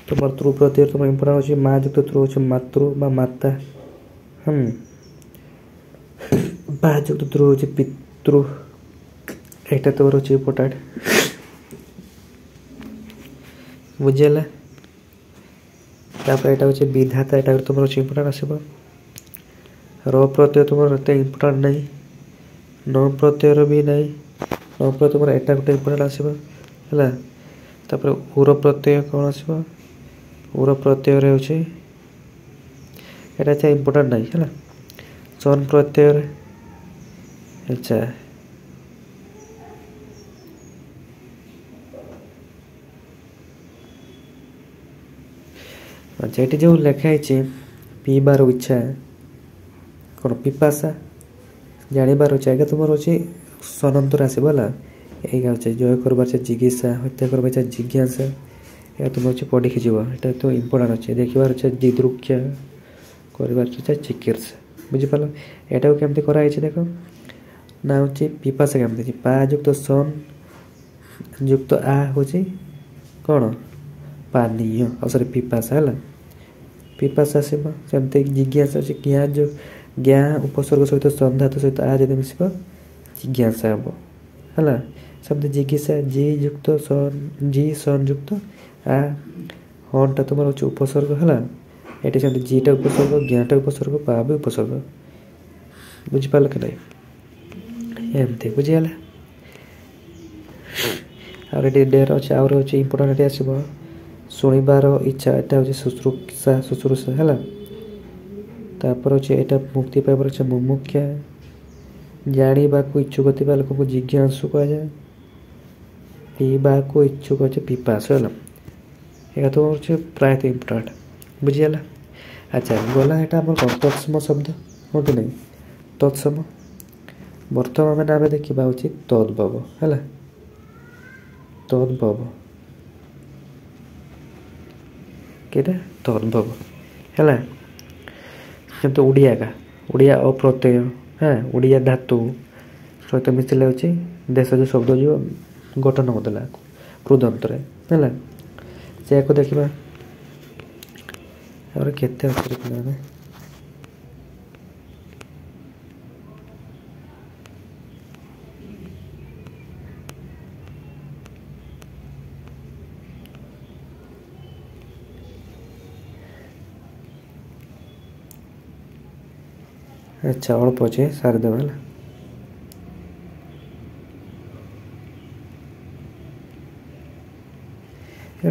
तुम त्रु प्रत्यय तुम इम्पोर्टाट अच्छे माँ युक्त त्रु अच्छे मातृ बा माता बा युक्त त्रु अच्छे पितृ एटा तुम अच्छे इम्पोर्टाट बुझेगा तापर यहाँ हूँ विधाता यहाँ तुम अच्छे इम्पोर्टाट आसब र प्रत्यय तुम एत इम्पोर्टाट नहीं न प्रत्ययर भी नहीं न प्रत्यय तुम एटा गोटे इम्पोर्टाट आसब है तापर उर प्रत्यय कौन आसब उर प्रत्यय हूँ यहाँ इम्पोर्टाट नहीं है सन प्रत्यय अच्छा अच्छा ये जो लिखाई पीबार इच्छा कौन पिपासा जानवर अच्छे आगे तुम अच्छे सनंतर आसगला ये अच्छे जय करवार जिज्ञासा हत्या करवा जिज्ञासा या तुम अच्छे पढ़ी जीव यहाँ तो इम्पोर्टाट अच्छे देखार अच्छे दिदृक्षा कर चिकित्सा बुझीपार यहाँ केमती कराई देख ना हूँ पिपासा केमती पा युक्त सन युक्त आ हूँ कौन पानीय सरी पिपासा है पिपासा आसब सेमती जिज्ञासा अच्छे ज्ञा जो ज्ञा उपसर्ग सहित संधातु सहित आ जब मिस जिज्ञासा हम है सेमती जिज्ञासा जी युक्त सन जी संयुक्त आ हनटा तुम हूँ उपसर्ग है ये सेमती जीटा उपसर्ग ज्ञाटा उपसर्ग पा भी उपसर्ग बुझीपार कि नहीं एमती बुझीगला आगे डेर अच्छे आउर अच्छे इम्पोर्टाट आसब शुणिबार इच्छा यहाँ हूँ शुश्रूषा है तापर अच्छे यहाँ मुक्ति पाइबार अच्छे मुमुक्षा जाना इच्छुक थे लोक को जिज्ञासु कहुए पीवा को इच्छुक अच्छे पिपासु है यहाँ तो अच्छे प्रायतः इम्पोर्टाट बुझीगला अच्छा गला यहाँ आम कौन तत्सम शब्द हाँ कि नहीं तत्सम बर्तमान आम देखा हूँ तद्भव है तद्भव केटा तद्भव है तो ओडिया का ओडिया अप्रत्यय हाँ ओडिया धातु सहित मिसले अच्छे देश जो शब्द जो गठन होता कृदंतर है से देखा और केते अच्छे अच्छा अल्प अच्छे सारिदेव है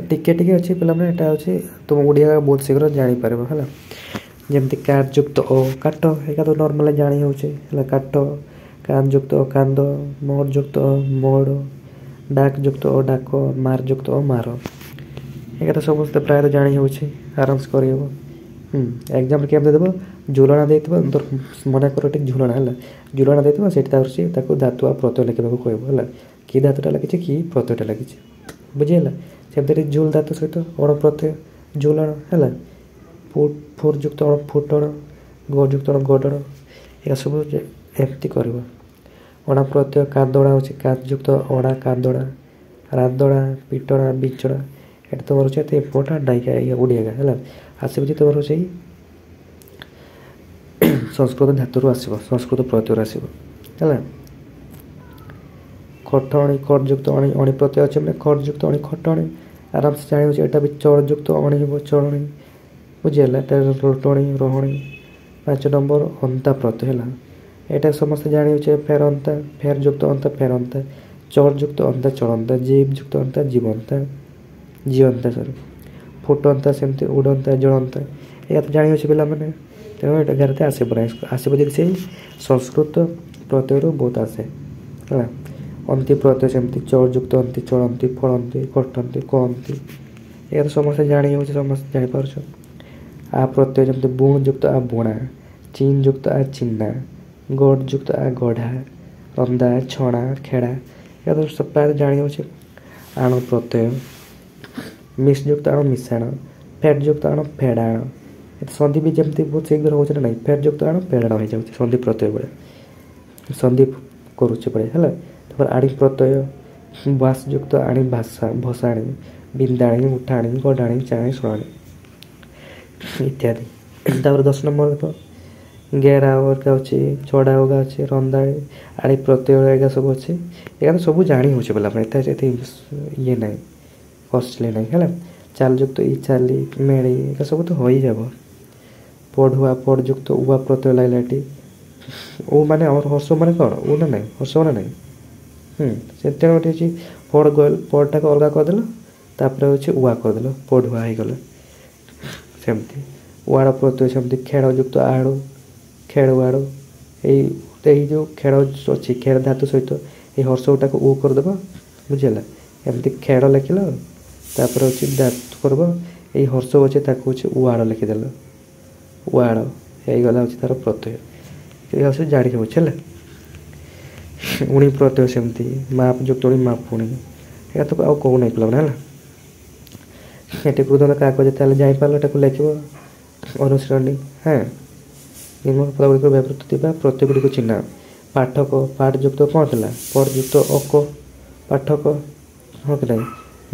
टिके टिके अच्छे पे अच्छे तुम ओडिया बहुत शीघ्र जापर है जमती काट युक्त अ काट एक तो नॉर्मल जानी हो काट कान युक्त अ कांद मोड़ युक्त अ मोड़ डाक युक्त अ डाक मार युक्त अ मार एक तो समस्त प्राय जानी हो आराम से कर एग्जाम केमती देव झुलना दे मन कर झुलना है झुलना दे से धातु आ प्रत्यय लिखा कहब है कि धातुटा लगी कि प्रत्ययटा लगी बुझीगला सेमती झुल धातु सहित अण प्रत्यय झुलण है फुट युक्त अण फुटण गड़ युक्त अण गड़ण यह सब एमती कर अणा प्रत्यय कांदड़ा हो कांद युक्त अणा कांदड़ा रांदड़ा पिटणा बिचड़ा ये तुम रोचे इम्पोर्टाट नायिका ओडिया का है आसब तुम रोचे संस्कृत धातु आसब संस्कृत प्रत्यय आसब है खटणी खट युक्त अणी अणी प्रत्यय अच्छे मैंने खट युक्त अणी खटणी आराम से जानी यहाँ भी चल युक्त अणी हम चलणी बुझीगला रोटणी रोहणी 5 नंबर अंता प्रत्यय है এটা ସମସ୍ତେ ଜାଣିଛେ ଫେରନ୍ତା, ଫେର ଯୁକ୍ତ ଅନ୍ତା ଫେରନ୍ତା, ଚଳ ଯୁକ୍ତ ଅନ୍ତା ଚଳନ୍ତା, ଜୀବ ଯୁକ୍ତ ଅନ୍ତା ଜୀବନ୍ତା, ଜିଅନ୍ତା ସରି, ଫୁଟନ୍ତା ସେମିତି ଉଡ଼ନ୍ତା ଜଳନ୍ତା। ଏହା ତ ଜାଣିଅଛି ପିଲାମାନେ। ତେଣୁ ଏଇଟା ଘରতে ଆସିବ ନାହିଁ, ଆସିବ ଯଦି ସେଇ ସଂସ୍କୃତ ପ୍ରତ୍ୟୟରୁ ବହୁତ ଆସେ ହେଲା। ଅନ୍ତି ପ୍ରତ୍ୟୟ ସେମିତି ଚଳ ଯୁକ୍ତ ଅନ୍ତି ଚଳନ୍ତି, ଫଳନ୍ତି, କଟନ୍ତି, କହନ୍ତି। ଏହା ତ ସମସ୍ତେ ଜାଣିହେଉଛି, ସମସ୍ତେ ଜାଣିପାରୁଛ। ଆ ପ୍ରତ୍ୟୟ ଯେମିତି ବୁଣ ଯୁକ୍ତ ଆ ବୁଣା, ଚିନ୍ ଯୁକ୍ତ ଆ ଚିହ୍ନା, ଗଡ଼ ଯୁକ୍ତ ଆ ଗଢ଼ା, ରନ୍ଧା ଛଣା ଖେଡ଼ା। ଏହା ତ ପ୍ରାୟ ଜାଣିହେଉଛି। ଆଣ ପ୍ରତ୍ୟୟ ମିଶ ଯୁକ୍ତ ଆଣ ମିଶାଣ, ଫେଡ଼ ଯୁକ୍ତ ଆଣ ଫେଡ଼ାଣ। ସନ୍ଧି ବି ଯେମିତି ବହୁତ ଶୀଘ୍ର ହେଉଛି ନା ନାହିଁ, ଫେଡ଼ ଯୁକ୍ତ ଆଣ ଫେଡ଼ାଣ ହେଇଯାଉଛି ସନ୍ଧି ପ୍ରତ୍ୟୟ ବେଳେ, ସନ୍ଧି କରୁଛି ବେଳେ ହେଲା। ତାପରେ ଆଣି ପ୍ରତ୍ୟୟ ବାସ ଯୁକ୍ତ ଆଣି ଭାଷା ଭସାଣି, ବିନ୍ଦାଣି ଉଠାଣି ଗଡ଼ାଣି ଚାଣି ଶୁଣାଣି ଇତ୍ୟାଦି। ତାପରେ 10 ନମ୍ବର ଦେଖ ଗେରା ଅଗା ଅଛି, ଚଢ଼ା ଅଗା ଅଛି, ରନ୍ଧାଳି ଆଣି ପ୍ରତ୍ୟୟ ଏଗା ସବୁ ଅଛି। ଏଗା ତ ସବୁ ଜାଣି ହେଉଛି ପିଲାମାନେ, ଏତେ ଇଏ ନାହିଁ, କଷ୍ଟଲି ନାହିଁ ହେଲା। ଚାଲ ଯୁକ୍ତ ଇ ଚାଲି ମେଳି ଏଗା ସବୁ ତ ହୋଇଯାବ। ପଢ଼ୁଆ ପଢ଼ ଯୁକ୍ତ ଉଆ ପ୍ରତ୍ୟୟ ଲାଗିଲା ଏଠି। ଓ ମାନେ ଆମର ହର୍ଷ ମାନେ କ'ଣ ଓ ନା ନାହିଁ, ହର୍ଷ ମାନେ ନାହିଁ। ତେଣୁ ଏଠି ଅଛି ପଢ଼ଟାକୁ ଅଲଗା କରିଦେଲ, ତାପରେ ହେଉଛି ଉଆ କରିଦେଲ, ପଢ଼ୁଆ ହେଇଗଲା। ସେମିତି ଉଆଡ଼ ପ୍ରତ୍ୟୟ ସେମିତି ଖେଳ ଯୁକ୍ତ ଆଡ଼ୁ ଖେଳୁଆଡ଼ୁ। ଏଇ ଯେଉଁ ଖେଳ ଅଛି ଖେଳ ଧାତୁ ସହିତ ଏଇ ହର୍ଷଟାକୁ ଉ କରିଦେବ, ବୁଝିଲା। ଏମିତି ଖେଳ ଲେଖିଲ, ତାପରେ ହେଉଛି ଧାତୁ କରିବ, ଏଇ ହର୍ଷ ଅଛି ତାକୁ ହେଉଛି ଉଆଡ଼ ଲେଖିଦେଲ, ଉଆଡ଼ ହେଇଗଲା ହେଉଛି ତା'ର ପ୍ରତ୍ୟୟ। ଏ ହେଉଛି ଜାଣି ହେଉଛି ହେଲା। ଉଣି ପ୍ରତ୍ୟୟ ସେମିତି ମାପ ଯୁକ୍ତ ଉଣି ମାପୁଣି। ଏହା ତ ଆଉ କହୁନାହିଁ ପିଲାମାନେ ହେଲା। ଏଠି କୃଦନ୍ତ କାଗଜ ତାହେଲେ ଜାଣିପାରିଲ, ଏଟାକୁ ଲେଖିବ ଅନୁଶ୍ରେଣୀ। ନିମ୍ନ ପଦଗୁଡ଼ିକ ବ୍ୟବହୃତ ଥିବା ପ୍ରତ୍ୟୟଗୁଡ଼ିକୁ ଚିହ୍ନା। ପାଠକ ପାଠ ଯୁକ୍ତ କ'ଣ ଥିଲା, ପଢ଼ ଯୁକ୍ତ ଅକ ପାଠକ, ହଁ କି ନାହିଁ।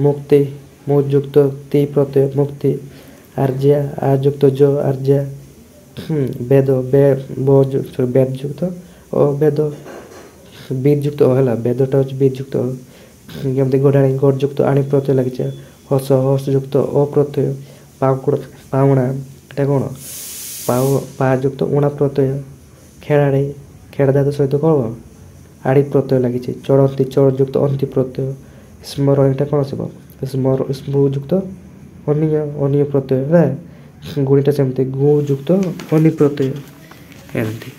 ମୁକ୍ତି ମୁ ଯୁକ୍ତ ତି ପ୍ରତ୍ୟୟ ମୁକ୍ତି। ଆର୍ଯ୍ୟା ଆ ଯୁକ୍ତ ଜ ଆର୍ଯ୍ୟା। ବେଦ ବେଦ ଯୁକ୍ତ ଅ ବେଦ। ବିଦ ଯୁକ୍ତ ଅ ହେଲା, ବେଦଟା ହେଉଛି ବିଦ ଯୁକ୍ତ ଅ। ଯେମିତି ଗଢ଼ାଣି ଗଡ଼ ଯୁକ୍ତ ଆଣି ପ୍ରତ୍ୟୟ ଲାଗିଛି। ହସ ହସ ଯୁକ୍ତ ଅ ପ୍ରତ୍ୟୟ। ପାଉକୁଡ଼ ପାଉଣା, ଏଟା କ'ଣ ପା ଯୁକ୍ତ ଉଣା ପ୍ରତ୍ୟୟ। ଖେଳାଳି ଖେଳ ଧାତୁ ସହିତ କ'ଣ ଆଡ଼ି ପ୍ରତ୍ୟୟ ଲାଗିଛି। ଚଳନ୍ତି ଚଳ ଯୁକ୍ତ ଅନ୍ତି ପ୍ରତ୍ୟୟ। ସ୍ମରଣୀଟା କ'ଣ ଆସିବ, ସ୍ମୃ ଯୁକ୍ତ ଅନିୟ ପ୍ରତ୍ୟୟ ହେଲା। ଗୁଣିଟା ସେମିତି ଗୁ ଯୁକ୍ତ ଅନି ପ୍ରତ୍ୟୟ ଏମିତି।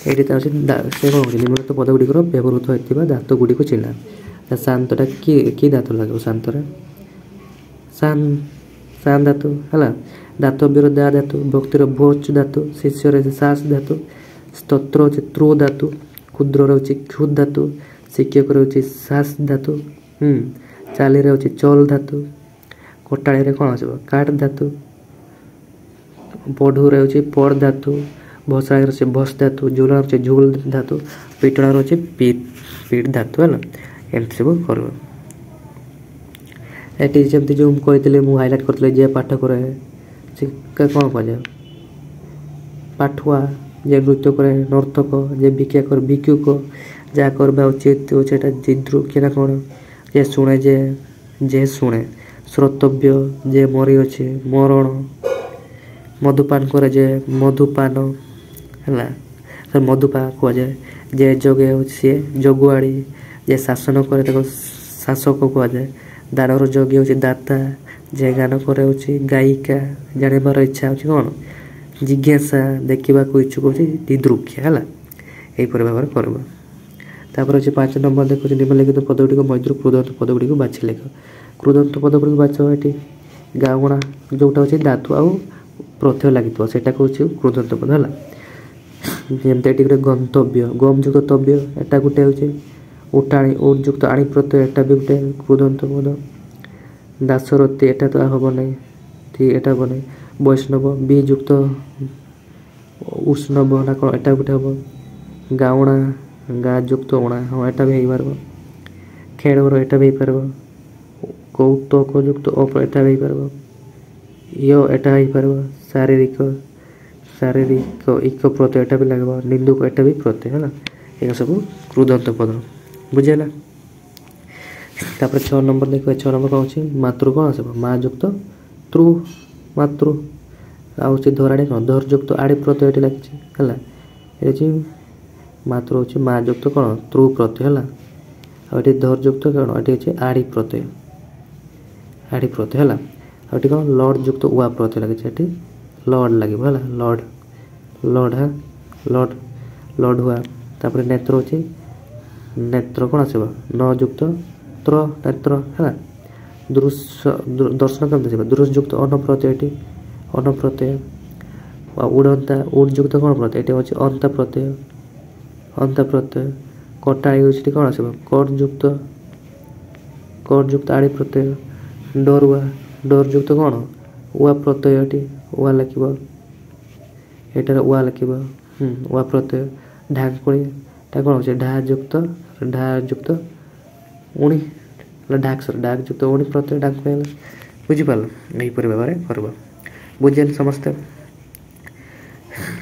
ଏଇଠି ତା ଅଛି ସେ କ'ଣ କରୁଛି, ନିମ୍ନଲିଖିତ ପଦଗୁଡ଼ିକର ବ୍ୟବହୃତ ହୋଇଥିବା ଧାତୁ ଗୁଡ଼ିକୁ ଚିହ୍ନା। ଶାନ୍ତଟା କି ଧାତୁ ଲାଗିବ, ଶାନ୍ତରେ ସାନ ଧାତୁ ହେଲା। ଦାତବ୍ୟର ଦା ଧାତୁ, ଭକ୍ତିର ଭୋଚ ଧାତୁ, ଶିଷ୍ୟରେ ସାସ ଧାତୁ, ସ୍ତୋତ୍ର ହେଉଛି ତ୍ରୁ ଧାତୁ, କ୍ଷୁଦ୍ରର ହେଉଛି କ୍ଷୁଦ ଧାତୁ, ଶିକ୍ଷକର ହେଉଛି ସାସ ଧାତୁ, ଚାଲିରେ ହେଉଛି ଚଲ ଧାତୁ, କଟାଳିରେ କ'ଣ ଆସିବ କାଟ ଧାତୁ, ପଢ଼ୁରେ ହେଉଛି ପଡ଼ ଧାତୁ, ଭସାଣିରେ ଅଛି ଭସ ଧାତୁ, ଝୁଲଣ ହେଉଛି ଝୁଲ ଧାତୁ, ପିଟଣାର ହେଉଛି ପିଟ ଧାତୁ ହେଲା। ଏମିତି ସବୁ କରିବ। ଏଠି ଯେମିତି ଯେଉଁ ମୁଁ କହିଥିଲି, ମୁଁ ହାଇଲାଇଟ୍ କରିଥିଲି ଯେ ପାଠ କରେ ସେ କ'ଣ କୁହାଯାଏ, ପାଠୁଆ। ଯେ ନୃତ୍ୟ କରେ ନର୍ତ୍ତକ, ଯେ ଭିକ୍ଷା କରେ ଭିକ୍ଷୁକ, ଯାହା କରିବା ଉଚିତ ହେଉଛି ଏଟା ଜିଦ୍ରୁକ୍ ନା କ'ଣ, ଯେ ଶୁଣେ ଯେ ଶୁଣେ ଶ୍ରୋତବ୍ୟ, ଯେ ମରିଅଛି ମରଣ, ମଧୁପାନ କରେ ଯେ ମଧୁପାନ ହେଲା, ମଧୁପା କୁହାଯାଏ। ଯେ ଯୋଗେ ହେଉଛି ସିଏ ଯୋଗୁଆଳି, ଯେ ଶାସନ କରେ ତାକୁ ଶାସକ କୁହାଯାଏ। ଦାନର ଯୋଗୀ ହେଉଛି ଦାତା, ଯେ ଗାନ କରେ ହେଉଛି ଗାୟିକା, ଜାଣିବାର ଇଚ୍ଛା ହେଉଛି କ'ଣ ଜିଜ୍ଞାସା, ଦେଖିବାକୁ ଇଚ୍ଛୁକ ହେଉଛି ଦିଦୃକ୍ଷ ହେଲା। ଏହିପରି ଭାବରେ କରିବ। ତାପରେ ହେଉଛି 5 ନମ୍ବର ଦେଖୁଛି, ନିମ୍ନଲିଖିତ ପଦଗୁଡ଼ିକ ମଧ୍ୟରୁ କୃଦନ୍ତ ପଦଗୁଡ଼ିକୁ ବାଛି ଲେଖ। କୃଦନ୍ତ ପଦଗୁଡ଼ିକୁ ବାଛ। ଏଠି ଗାଉଣା ଯେଉଁଟା ହେଉଛି ଧାତୁ ଆଉ ପ୍ରତ୍ୟୟ ଲାଗିଥିବ ସେଇଟାକୁ ହେଉଛି କୃଦନ୍ତ ପଦ ହେଲା। ଯେମିତି ଏଠି ଗୋଟେ ଗନ୍ତବ୍ୟ, ଗମ ଯୁକ୍ତ ତବ୍ୟ, ଏଟା ଗୋଟେ ହେଉଛି ଉଠାଣି ଉଟ ଯୁକ୍ତ ଆଣି ପ୍ରତ୍ୟୟ, ଏଟା ବି ଗୋଟେ କୃଦନ୍ତ ପଦ। ଦାସରଥୀ ଏଟା ତ ହେବ ନାହିଁ, ଏଟା ହେବ ନାହିଁ। ବୈଷ୍ଣବ ବି ଯୁକ୍ତ ଉଷ୍ଣବ ନା କ'ଣ, ଏଟା ଗୋଟେ ହେବ। ଗାଉଣା ଗା ଯୁକ୍ତ ଉଣା, ହଁ ଏଟା ବି ହେଇପାରିବ। ଖେଳର ଏଟା ବି ହେଇପାରିବ। କୌତକ ଯୁକ୍ତ ଏଟା ବି ହେଇପାରିବ। ଏଟା ହେଇପାରିବ। ଶାରୀରିକ ଇକ ପ୍ରତ୍ୟୟ ଏଟା ବି ଲାଗିବ। ନିନ୍ଦୁକ ଏଟା ବି ପ୍ରତ୍ୟୟ ହେଲା। ଏଗୁଡ଼ା ସବୁ କୃଦନ୍ତ ପଦ, ବୁଝିହେଲା। ତାପରେ 6 ନମ୍ବର ଦେଖିବା। 6 ନମ୍ବର କ'ଣ ଅଛି, ମାତୃ କ'ଣ ଆସିବ, ମା ଯୁକ୍ତ ତୃ ମାତୃ। ଆଉ ହେଉଛି ଧରାଣୀ କ'ଣ ଧର ଯୁକ୍ତ ଆଡ଼ି ପ୍ରତ୍ୟୟ ଏଠି ଲାଗିଛି ହେଲା। ଏ ହେଉଛି ମାତ୍ର ହେଉଛି ମା ଯୁକ୍ତ କ'ଣ ତୃ ପ୍ରତ୍ୟୟ ହେଲା। ଆଉ ଏଠି ଧର ଯୁକ୍ତ କ'ଣ ଏଠି ଅଛି ଆଡ଼ି ପ୍ରତ୍ୟୟ ହେଲା। ଆଉ ଏଠି କ'ଣ ଲଡ଼ ଯୁକ୍ତ ଉଆ ପ୍ରତ୍ୟୟ ଲାଗିଛି ଏଠି ଲଡ଼ ଲାଗିବ ହେଲା ଲଡ଼ ହୁଆ। ତାପରେ ନେତ୍ର ହେଉଛି ନେତ୍ର କ'ଣ ଆସିବ ନ ଯୁକ୍ତ ତ୍ର ନେତ୍ର ହେଲା। ଦର୍ଶନ କେମିତି ଆସିବ ଦୃଶ ଯୁକ୍ତ ଅନ ପ୍ରତ୍ୟୟ ଏଠି ଅନ ପ୍ରତ୍ୟୟ। ଆଉ ଉଡ଼ନ୍ତା ଉଡ଼ ଯୁକ୍ତ କ'ଣ ପ୍ରତ୍ୟୟ ଏଠି ଅଛି ଅନ୍ତା ପ୍ରତ୍ୟୟ। କଟାଳି ହେଉଛି ଏଠି କ'ଣ ଆସିବ କଟ ଯୁକ୍ତ ଆଡ଼ି ପ୍ରତ୍ୟୟ। ଡରୁଆ ଡୋର ଯୁକ୍ତ କ'ଣ ଉଆ ପ୍ରତ୍ୟୟ ଏଠି ଉଆ ଲେଖିବ ଏଠାରେ ଉଆ ଲେଖିବ ଉଆ ପ୍ରତ୍ୟୟ। ଢାଙ୍କୁଣୀ ଟା କ'ଣ ହେଉଛି ଢା ଯୁକ୍ତ ଉଣି ଡାକ ଯୁକ୍ତ ଉଣି ପ୍ରତ୍ୟୟ ଢାଙ୍କୁଣୀ ହେଲା। ବୁଝିପାରିଲ ଏହିପରି ଭାବରେ କରିବ। ବୁଝିଲେ ସମସ୍ତେ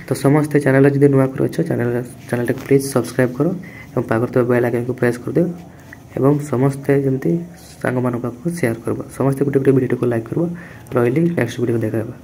ତ ସମସ୍ତେ ଚ୍ୟାନେଲରେ ଯଦି ନୂଆ କରି ଅଛ ଚ୍ୟାନେଲଟାକୁ ପ୍ଲିଜ୍ ସବସ୍କ୍ରାଇବ୍ କର ଏବଂ ପାଖରେ ଥିବା ବେଲ୍ ଆଇକନ୍କୁ ପ୍ରେସ୍ କରିଦିଅ ଏବଂ ସମସ୍ତେ ଯେମିତି ସାଙ୍ଗମାନଙ୍କ ପାଖକୁ ସେୟାର କରିବ। ସମସ୍ତେ ଗୋଟେ ଭିଡ଼ିଓକୁ ଲାଇକ୍ କରିବ। ରହିଲି ନେକ୍ସଟ ଭିଡ଼ିଓ ଦେଖାହେବା।